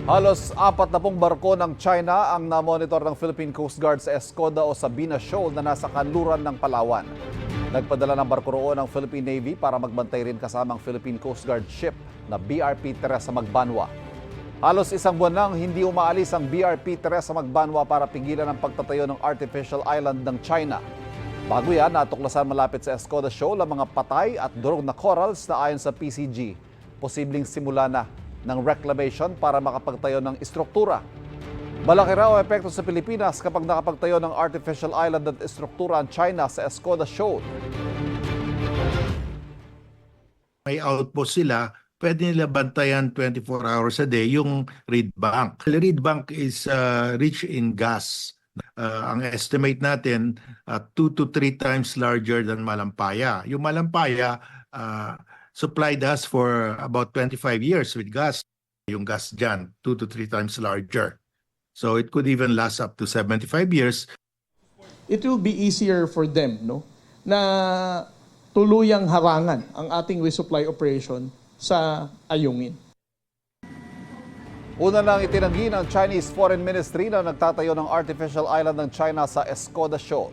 Halos 40 barko ng China ang namonitor ng Philippine Coast Guard sa Escoda o Sabina Shoal na nasa kanluran ng Palawan. Nagpadala ng barko roon ang Philippine Navy para magbantay rin kasamang Philippine Coast Guard ship na BRP Teresa Magbanwa. Halos isang buwan nang hindi umaalis ang BRP Teresa Magbanwa para pigilan ang pagtatayo ng artificial island ng China. Bago yan, natuklasan malapit sa Escoda Shoal ang mga patay at durog na corals na ayon sa PCG. Posibleng simula na ng reclamation para makapagtayo ng istruktura. Malaki raw ang epekto sa Pilipinas kapag nakapagtayo ng artificial island at istruktura ang China sa Escoda Shoal. May outpost sila, pwede nila bantayan 24 hours a day yung reed bank. The reed bank is rich in gas. Ang estimate natin, 2 to 3 times larger than Malampaya. Yung Malampaya, supplied us for about 25 years with gas. Yung gas dyan, 2 to 3 times larger. So it could even last up to 75 years. It will be easier for them, no, na tuluyang harangan ang ating resupply operation sa Ayungin. Una nang itinanggi ng Chinese Foreign Ministry na nagtatayo ng artificial island ng China sa Escoda Shoal.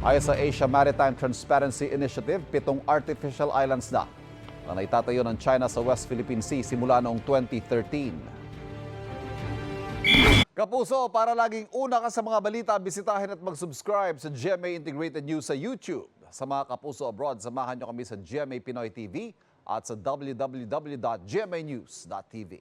Ayon sa Asia Maritime Transparency Initiative, 7 artificial islands na naitatayo ng China sa West Philippine Sea simula noong 2013. Kapuso, para laging una ka sa mga balita, bisitahin at mag-subscribe sa GMA Integrated News sa YouTube. Sa mga kapuso abroad, samahan nyo kami sa GMA Pinoy TV at sa www.gmanews.tv.